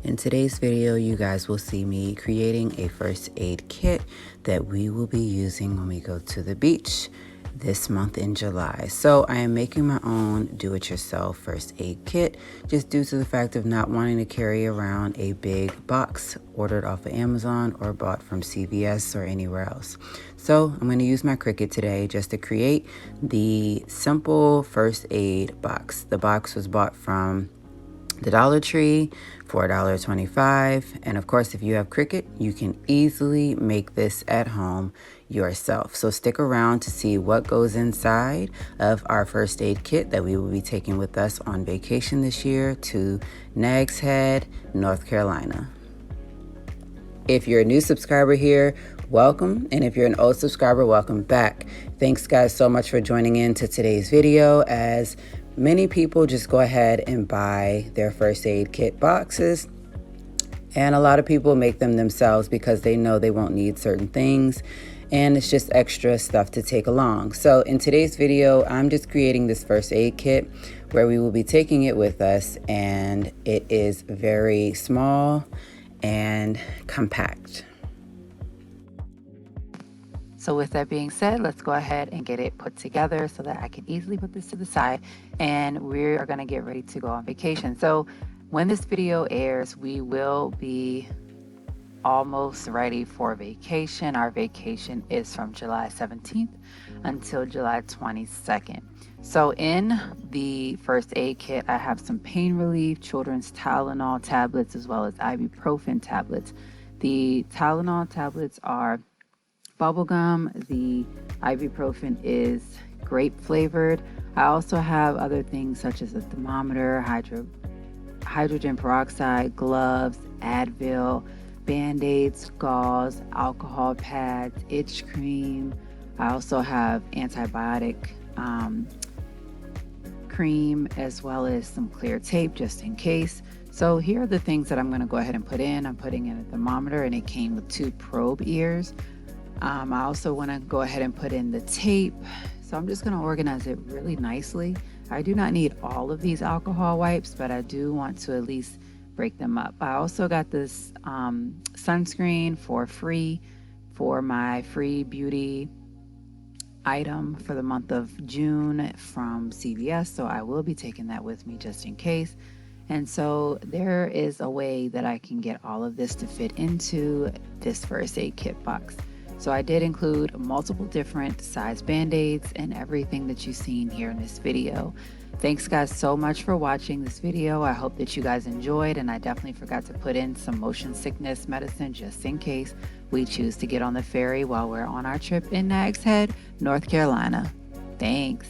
In today's video, you guys will see me creating a first aid kit that we will be using when we go to the beach this month in July. So I am making my own do-it-yourself first aid kit just due to the fact of not wanting to carry around a big box ordered off of Amazon or bought from CVS or anywhere else. So I'm going to use my Cricut today just to create the simple first aid box. The box was bought from the Dollar Tree for $1.25, and of course if you have Cricut you can easily make this at home yourself. So stick around to see what goes inside of our first aid kit that we will be taking with us on vacation this year to Nags Head, North Carolina. If you're a new subscriber here, welcome, and if you're an old subscriber, welcome back. Thanks guys so much for joining in to today's video, as many people just go ahead and buy their first aid kit boxes, and a lot of people make them themselves because they know they won't need certain things and it's just extra stuff to take along. So in today's video, I'm just creating this first aid kit where we will be taking it with us, and it is very small and compact. So with that being said, let's go ahead and get it put together so that I can easily put this to the side, and we are going to get ready to go on vacation. So when this video airs, we will be almost ready for vacation. Our vacation is from July 17th until July 22nd. So in the first aid kit, I have some pain relief, children's Tylenol tablets, as well as ibuprofen tablets. The Tylenol tablets are bubblegum. The ibuprofen is grape flavored. I also have other things such as a thermometer, hydrogen peroxide, gloves, Advil, Band-Aids, gauze, alcohol pads, itch cream. I also have antibiotic cream, as well as some clear tape just in case. So here are the things that I'm going to go ahead and put in. I'm putting in a thermometer, and it came with 2 probe ears. I also want to go ahead and put in the tape. So I'm just going to organize it really nicely. I do not need all of these alcohol wipes, but I do want to at least break them up. I also got this sunscreen for free for my free beauty item for the month of June from CVS. So I will be taking that with me just in case. And so there is a way that I can get all of this to fit into this first aid kit box. So I did include multiple different size Band-Aids and everything that you've seen here in this video. Thanks guys so much for watching this video. I hope that you guys enjoyed, and I definitely forgot to put in some motion sickness medicine just in case we choose to get on the ferry while we're on our trip in Nags Head, North Carolina. Thanks.